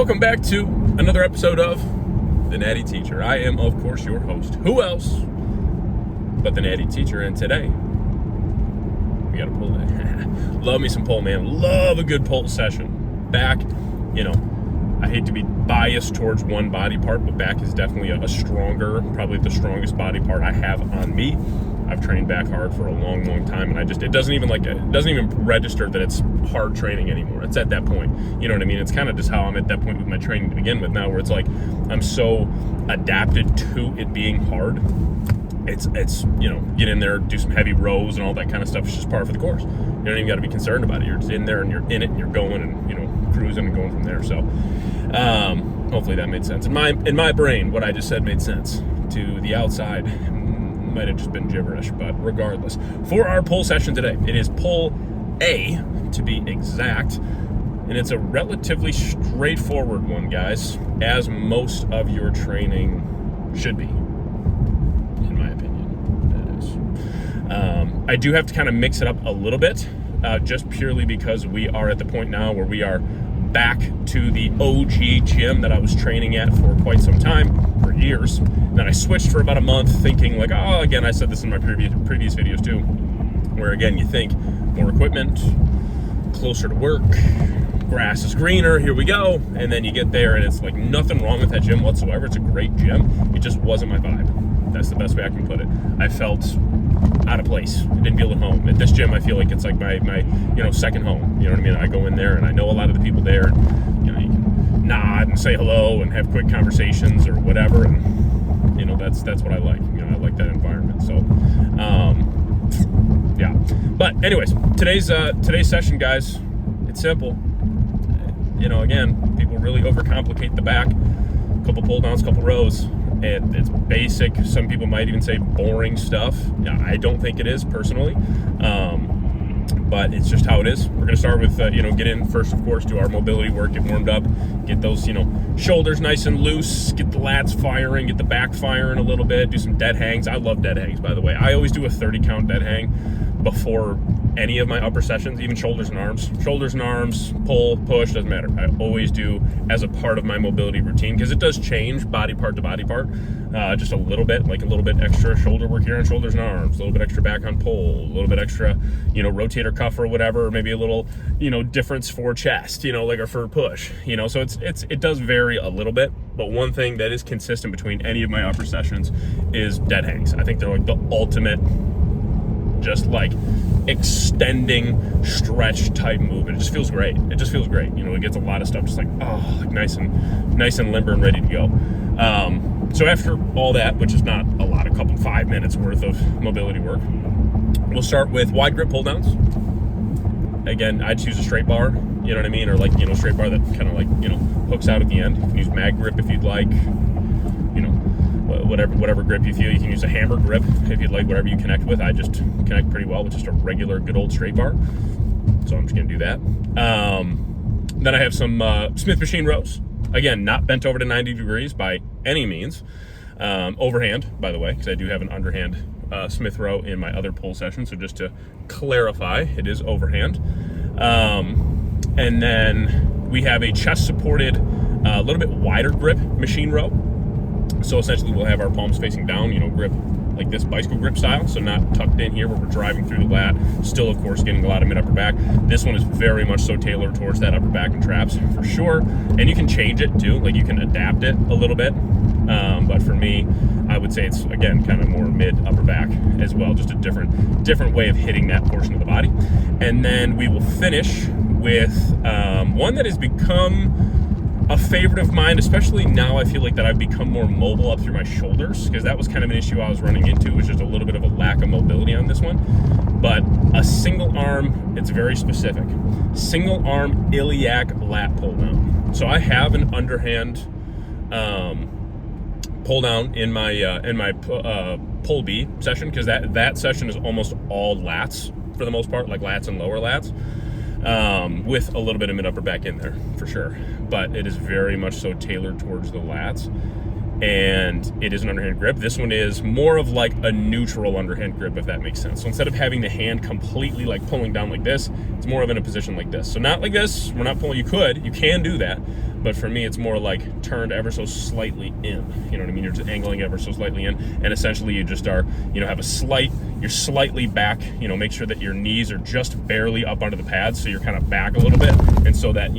Welcome back to another episode of The Natty Teacher. I am, of course, your host. Who else but the Natty Teacher? And today, we got a pull in. Love me some pull, man. Love a good pull session. Back, I hate to be biased towards one body part, but back is definitely a stronger, probably the strongest body part I have on me. I've trained back hard for a long, long time, and it doesn't even register that it's hard training anymore. It's at that point, you know what I mean? It's kind of just how I'm at that point with my training to begin with now, where it's like I'm so adapted to it being hard. It's get in there, do some heavy rows and all that kind of stuff. It's just par for the course. You don't even got to be concerned about it. You're just in there and you're in it and you're going and cruising and going from there. So hopefully that made sense. In my brain, what I just said made sense. To the outside, might have just been gibberish, but regardless. For our pull session today, it is pull A to be exact, and it's a relatively straightforward one, guys, as most of your training should be, in my opinion. That is. I do have to kind of mix it up a little bit, just purely because we are at the point now where we are back to the OG gym that I was training at for quite some time, for years. Then I switched for about a month thinking like, again, I said this in my previous videos too, where again, you think more equipment, closer to work, grass is greener, here we go. And then you get there and it's like nothing wrong with that gym whatsoever. It's a great gym. It just wasn't my vibe. That's the best way I can put it. I felt out of place. I didn't feel at home. At this gym, I feel like it's like my second home. You know what I mean? I go in there and I know a lot of the people there. And, you can nod and say hello and have quick conversations or whatever. And that's what I like. I like that environment. So, yeah. But anyways, today's session, guys, it's simple. Again, people really overcomplicate the back. A couple pull downs, couple rows. And it's basic. Some people might even say boring stuff. I don't think it is personally, but it's just how it is. We're gonna start with get in first, of course, do our mobility work, get warmed up, get those shoulders nice and loose, get the lats firing, get the back firing a little bit, do some dead hangs. I love dead hangs, by the way. I always do a 30 count dead hang before any of my upper sessions, even shoulders and arms, pull, push, doesn't matter. I always do as a part of my mobility routine, because it does change body part to body part, just a little bit, like a little bit extra shoulder work here on shoulders and arms, a little bit extra back on pull, a little bit extra, rotator cuff or whatever, or maybe a little, difference for chest, or for push, so it does vary a little bit. But one thing that is consistent between any of my upper sessions is dead hangs. I think they're like the ultimate, just like extending stretch type movement. It just feels great. It gets a lot of stuff just like nice and limber and ready to go. So after all that, which is not a lot, 5 minutes worth of mobility work, we'll start with wide grip pull downs. Again, I'd choose a straight bar, you know what I mean? Or like, straight bar that kind of like, hooks out at the end. You can use mag grip if you'd like, whatever grip you feel. You can use a hammer grip if you'd like, whatever you connect with. I just connect pretty well with just a regular good old straight bar, so I'm just gonna do that. Then I have some Smith machine rows, again not bent over to 90 degrees by any means, overhand, by the way, because I do have an underhand Smith row in my other pull session, so just to clarify, it is overhand. And then we have a chest supported, a little bit wider grip machine row. So essentially we'll have our palms facing down, grip like this bicycle grip style. So not tucked in here where we're driving through the lat. Still, of course, getting a lot of mid upper back. This one is very much so tailored towards that upper back and traps for sure. And you can change it too, like you can adapt it a little bit. But for me, I would say it's, again, kind of more mid upper back as well. Just a different way of hitting that portion of the body. And then we will finish with one that has become a favorite of mine, especially now I feel like that I've become more mobile up through my shoulders, because that was kind of an issue I was running into, was just a little bit of a lack of mobility on this one. But a single arm, it's very specific, single arm iliac lat pull down. So I have an underhand pull down in my pull B session, because that session is almost all lats for the most part, like lats and lower lats. With a little bit of mid upper back in there for sure, but it is very much so tailored towards the lats. and it is an underhand grip. This one is more of like a neutral underhand grip, if that makes sense. So instead of having the hand completely like pulling down like this, it's more of in a position like this. So not like this, we're not pulling, you can do that, but for me, it's more like turned ever so slightly in, you know what I mean? You're just angling ever so slightly in, and essentially you just are, have you're slightly back, make sure that your knees are just barely up under the pads, so you're kind of back a little bit, and so that,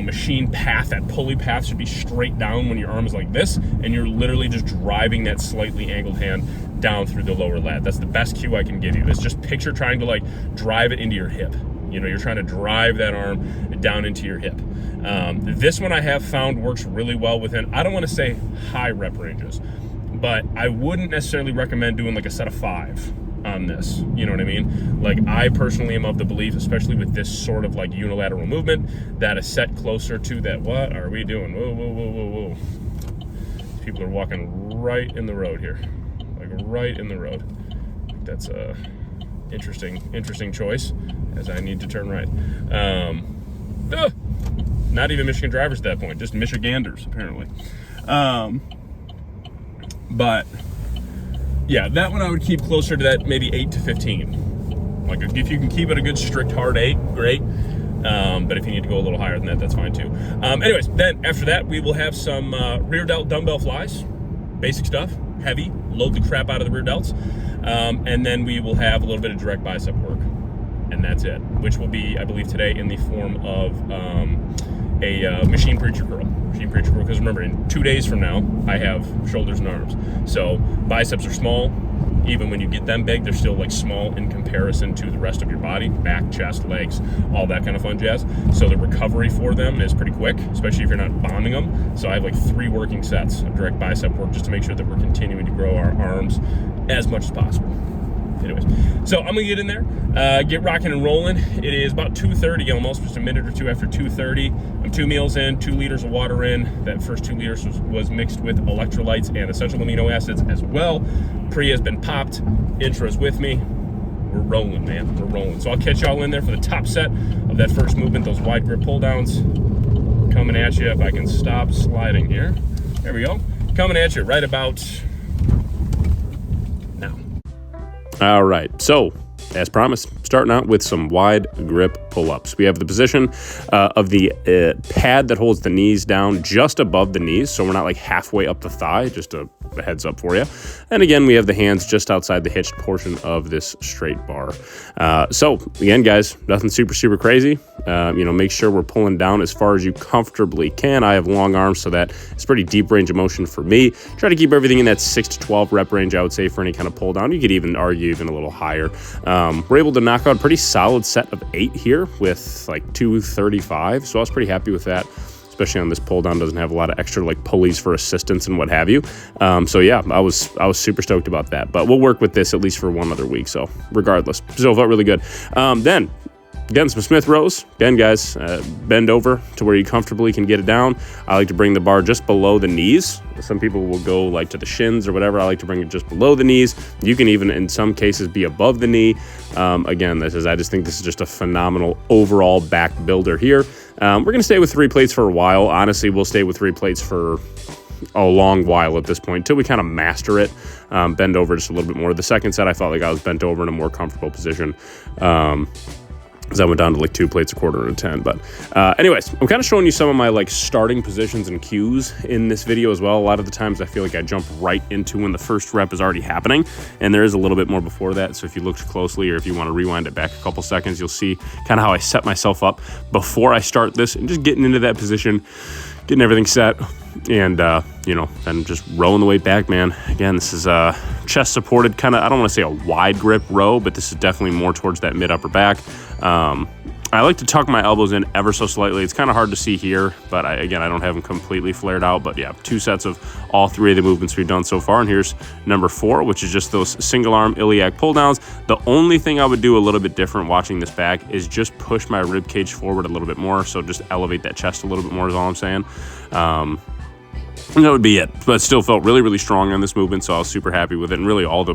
machine path, that pulley path should be straight down when your arm is like this, and you're literally just driving that slightly angled hand down through the lower lat. That's the best cue I can give you. Is just picture trying to like drive it into your hip. You're trying to drive that arm down into your hip. This one I have found works really well within, I don't want to say high rep ranges, but I wouldn't necessarily recommend doing like a set of 5 on this, you know what I mean? Like, I personally am of the belief, especially with this sort of like unilateral movement, that a set closer to that, what are we doing? Whoa. People are walking right in the road here, like right in the road. That's a interesting choice, as I need to turn right. Not even Michigan drivers at that point, just Michiganders apparently. But yeah, that one I would keep closer to that maybe 8 to 15. Like, if you can keep it a good strict hard 8, great. But if you need to go a little higher than that, that's fine too. Anyways, then after that, we will have some rear delt dumbbell flies, basic stuff, heavy, load the crap out of the rear delts. And then we will have a little bit of direct bicep work, and that's it, which will be, I believe, today in the form of a machine preacher curl. Because remember, in 2 days from now, I have shoulders and arms. So biceps are small. Even when you get them big, they're still like small in comparison to the rest of your body, back, chest, legs, all that kind of fun jazz. So the recovery for them is pretty quick, especially if you're not bombing them. So I have like 3 working sets of direct bicep work just to make sure that we're continuing to grow our arms as much as possible. Anyways, so I'm gonna get in there, get rocking and rolling. It is about 2:30 almost, just a minute or two after 2:30. I'm 2 meals in, 2 liters of water in. That first 2 liters was mixed with electrolytes and essential amino acids as well. Pre has been popped, intra's with me. We're rolling, man, we're rolling. So I'll catch y'all in there for the top set of that first movement, those wide grip pull downs. Coming at you, if I can stop sliding here. There we go. Coming at you right about now. All right, so as promised, starting out with some wide grip pull-ups. We have the position of the pad that holds the knees down just above the knees, so we're not like halfway up the thigh, just a heads up for you. And again, we have the hands just outside the hitched portion of this straight bar. So again, guys, nothing super crazy. Make sure we're pulling down as far as you comfortably can. I have long arms, so that it's pretty deep range of motion for me. Try to keep everything in that 6 to 12 rep range, I would say, for any kind of pull down. You could even argue even a little higher. We're able to knock out a pretty solid set of 8 here with like 235, so I was pretty happy with that, especially on this pull down. Doesn't have a lot of extra like pulleys for assistance and what have you. So yeah, I was super stoked about that, but we'll work with this at least for one other week. So regardless, still felt really good. Then again, some Smith rows. Again, guys, bend over to where you comfortably can get it down. I like to bring the bar just below the knees. Some people will go like to the shins or whatever. I like to bring it just below the knees. You can even, in some cases, be above the knee. Again, I just think this is just a phenomenal overall back builder here. We're going to stay with 3 plates for a while. Honestly, we'll stay with 3 plates for a long while at this point until we kind of master it. Bend over just a little bit more. The second set, I felt like I was bent over in a more comfortable position. Because I went down to like 2 plates a quarter at a 10. But anyways, I'm kind of showing you some of my like starting positions and cues in this video as well. A lot of the times I feel like I jump right into when the first rep is already happening, and there is a little bit more before that. So if you looked closely, or if you want to rewind it back a couple seconds, you'll see kind of how I set myself up before I start this, and just getting into that position, getting everything set, and then just rolling the weight back, man. Again, this is chest supported, kind of, I don't want to say a wide grip row, but this is definitely more towards that mid upper back. I like to tuck my elbows in ever so slightly. It's kind of hard to see here, but I don't have them completely flared out. But yeah, 2 sets of all 3 of the movements we've done so far. And here's number 4, which is just those single arm iliac pull downs. The only thing I would do a little bit different watching this back is just push my rib cage forward a little bit more. So just elevate that chest a little bit more is all I'm saying. And that would be it, but still felt really strong on this movement, so I was super happy with it. And really all the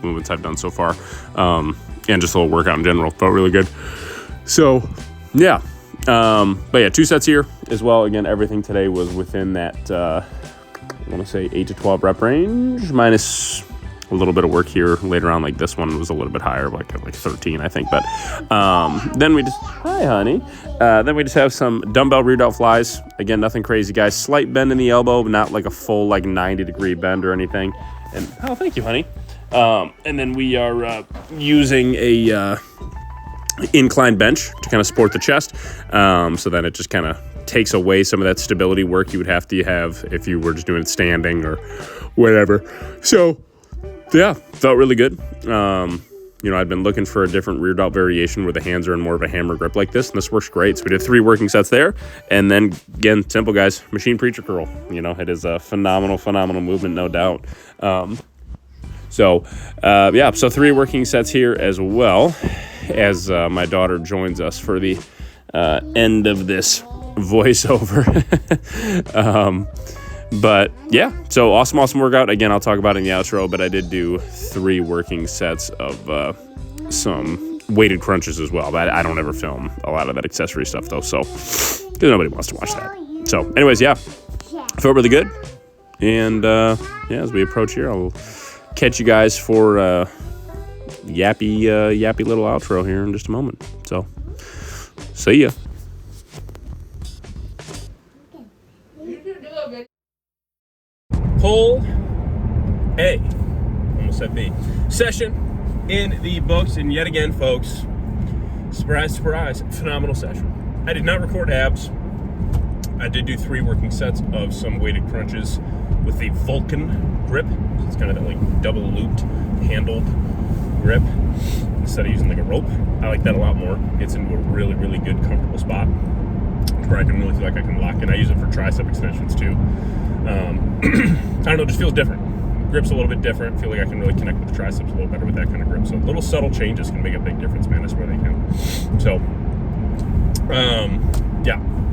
movements I've done so far, and just a little workout in general, felt really good. So yeah, but yeah, 2 sets here as well. Again, everything today was within that want to say 8 to 12 rep range, minus a little bit of work here later on. Like this one was a little bit higher, like 13, I think. But then we just, hi, honey. Then we just have some dumbbell rear delt flies. Again, nothing crazy, guys. Slight bend in the elbow, but not like a full 90-degree bend or anything. And oh, thank you, honey. And then we are using a incline bench to kind of support the chest. So then it just kind of takes away some of that stability work you would have to have if you were just doing it standing or whatever. So yeah, felt really good. I'd been looking for a different rear delt variation where the hands are in more of a hammer grip like this, and this works great. So we did 3 working sets there. And then, again, simple, guys, machine preacher curl. It is a phenomenal movement, no doubt. So 3 working sets here as well, as my daughter joins us for the end of this voiceover. But yeah, so awesome workout. Again, I'll talk about it in the outro, but I did do 3 working sets of some weighted crunches as well. But I don't ever film a lot of that accessory stuff though, so because nobody wants to watch that. So anyways, yeah, felt really good. And as we approach here, I'll catch you guys for yappy little outro here in just a moment. So see ya. Pull A, almost said B, session in the books. And yet again, folks, surprise, phenomenal session. I did not record abs. I did do 3 working sets of some weighted crunches with the Vulcan grip. It's kind of that double looped handled grip instead of using a rope. I like that a lot more. Gets into a really good comfortable spot where I can really feel like I can lock in. I use it for tricep extensions too. I don't know, it just feels different. Grip's a little bit different. I feel like I can really connect with the triceps a little better with that kind of grip. So little subtle changes can make a big difference, man. That's where they can. So,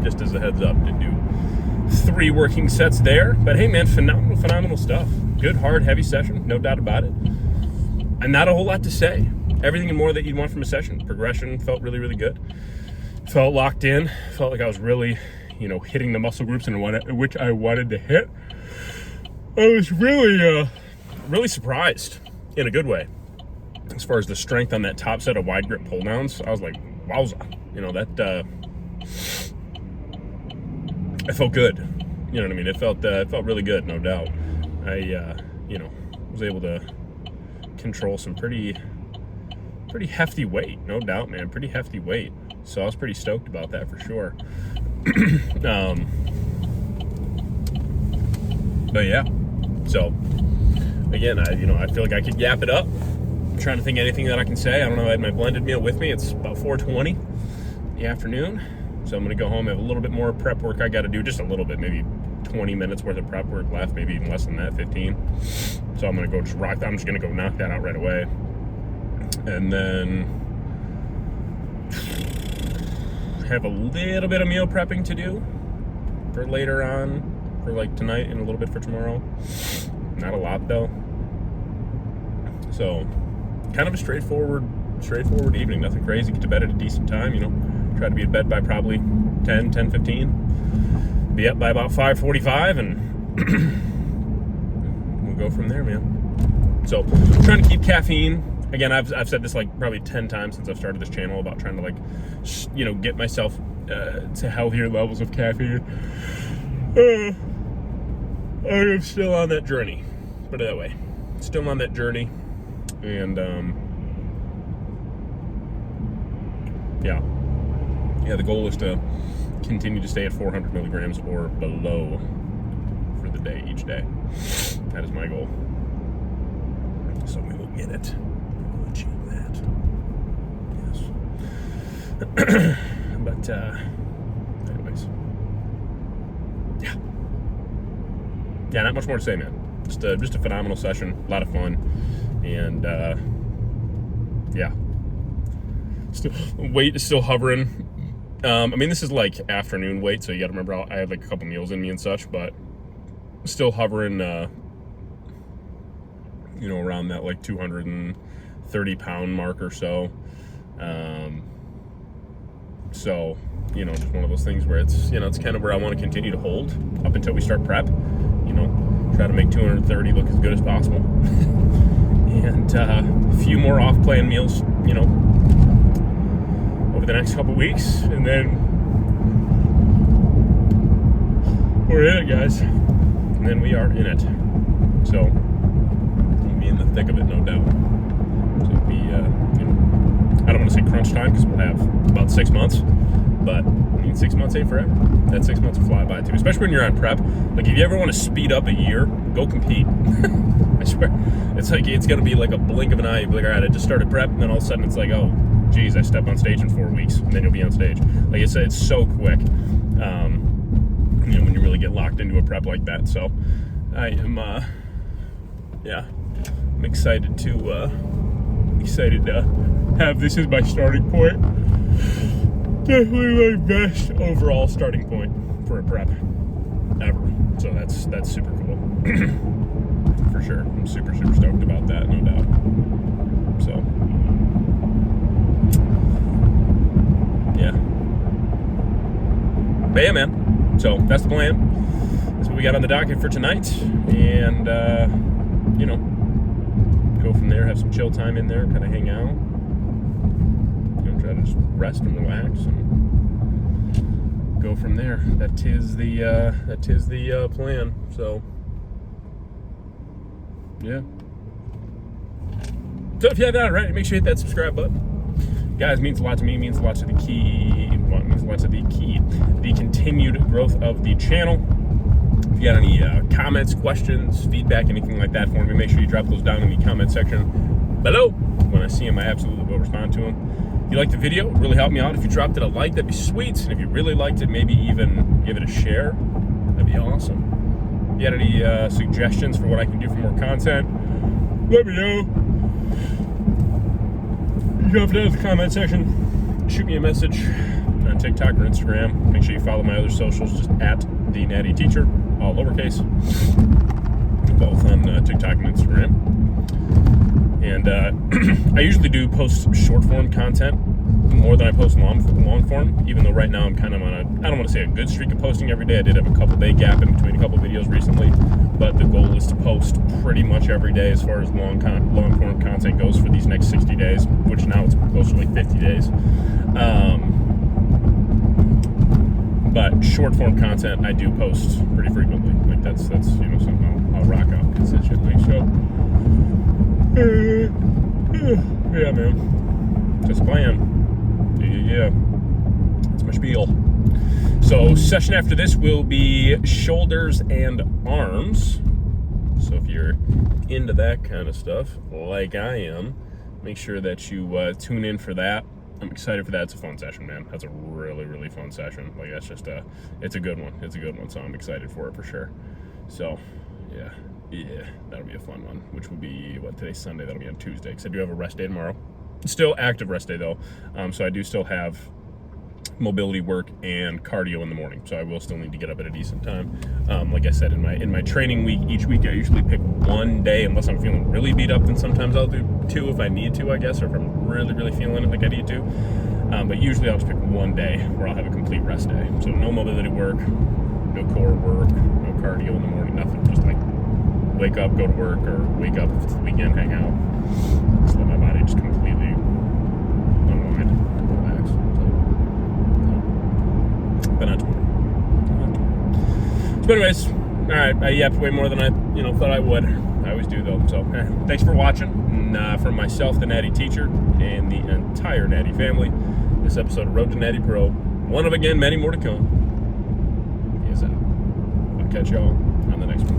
just as a heads up, did do 3 working sets there. But hey, man, phenomenal stuff. Good, hard, heavy session, no doubt about it. And not a whole lot to say. Everything and more that you'd want from a session. Progression felt really good. Felt locked in. Felt like I was really hitting the muscle groups in which I wanted to hit. I was really surprised in a good way as far as the strength on that top set of wide grip pull downs. I was like, wowza, that it felt good. You know what I mean? It felt really good, no doubt. I was able to control some pretty hefty weight, no doubt, man. Pretty hefty weight. So I was pretty stoked about that for sure. But yeah, so again, I feel like I could yap it up. I'm trying to think of anything that I can say. I don't know. I had my blended meal with me. It's about 4:20 in the afternoon, so I'm gonna go home. I have a little bit more prep work I got to do, just a little bit, maybe 20 minutes worth of prep work left, maybe even less than that, 15. So I'm gonna go just rock that. I'm just gonna go knock that out right away, and then have a little bit of meal prepping to do for later on, for tonight and a little bit for tomorrow. Not a lot though. So kind of a straightforward evening, nothing crazy. Get to bed at a decent time, try to be in bed by probably 10:15. Be up by about 5:45, and we'll go from there, man. So trying to keep caffeine. Again, I've said this probably 10 times since I've started this channel about trying to get myself to healthier levels of caffeine. I am still on that journey, put it that way. Still on that journey, and the goal is to continue to stay at 400 milligrams or below for the day, each day. That is my goal. So we will get it. Achieve that. Yes. But anyways, yeah, not much more to say, man. Just a phenomenal session, a lot of fun, and weight is still hovering. This is afternoon weight, so you gotta remember I had a couple meals in me and such, but still hovering around that 230 pound mark or so. So, just one of those things where it's kind of where I want to continue to hold up until we start prep. Try to make 230 look as good as possible. And a few more off-plan meals, over the next couple weeks. And then we're in it, guys. And then we are in it. So we'll be in the thick of it, no doubt. So it'll be, I don't want to say crunch time because we'll have about 6 months. But 6 months ain't forever. That 6 months will fly by too, especially when you're on prep. Like if you ever want to speed up a year, go compete. I swear, it's like it's gonna be like a blink of an eye. You'll be like, all right, I just started prep, and then all of a sudden it's like, oh, geez, I stepped on stage in 4 weeks, and then you'll be on stage. Like it's so quick. When you really get locked into a prep like that. So I am, I'm excited to have this as my starting point. Definitely my best overall starting point for a prep ever. So that's super cool. For sure. I'm super stoked about that, no doubt. So yeah. But yeah, man. So that's the plan. That's what we got on the docket for tonight. And go from there, have some chill time in there, kind of hang out. Try to just rest and relax and go from there. That is the plan. So yeah. So if you have that already, make sure you hit that subscribe button. Guys, it means a lot to me. It means a lot to the the continued growth of the channel. If you got any comments, questions, feedback, anything like that for me, make sure you drop those down in the comment section below. When I see them, I absolutely will respond to them. If you liked the video, it really helped me out. If you dropped it a like, that'd be sweet. And if you really liked it, maybe even give it a share. That'd be awesome. If you had any suggestions for what I can do for more content, let me know. You can drop it down in the comment section. Shoot me a message on TikTok or Instagram. Make sure you follow my other socials, just at the Natty Teacher, all lowercase. Both on TikTok and Instagram. And I usually do post short form content more than I post long form, even though right now I'm kind of on I don't want to say a good streak of posting every day. I did have a couple day gap in between a couple videos recently, but the goal is to post pretty much every day as far as long form content goes for these next 60 days, which now it's close to like 50 days. But short form content I do post pretty frequently. Like that's something I'll rock out consistently. So yeah, man. Just plan. Yeah. That's my spiel. So, session after this will be shoulders and arms. So, if you're into that kind of stuff, like I am, make sure that you tune in for that. I'm excited for that. It's a fun session, man. That's a really, really fun session. Like, that's just it's a good one. It's a good one. So, I'm excited for it for sure. So, yeah. Yeah, that'll be a fun one, which will be, today's Sunday, that'll be on Tuesday, because I do have a rest day tomorrow. Still active rest day, though, so I do still have mobility work and cardio in the morning, so I will still need to get up at a decent time. Like I said, in my training week, each week I usually pick one day, unless I'm feeling really beat up, then sometimes I'll do 2 if I need to, I guess, or if I'm really, really feeling it like I need to. But usually I'll just pick one day where I'll have a complete rest day. So no mobility work, no core work, no cardio in the morning, nothing, just like wake up, go to work, or wake up if it's the weekend, hang out. Just let my body just completely unwind, relax. But not tomorrow. So anyways, all right, I yapped way more than I thought I would. I always do though. So thanks for watching. And from myself, the Natty Teacher, and the entire Natty family, this episode of Road to Natty Pro. One of, again, many more to come. Is out. I'll catch y'all on the next one.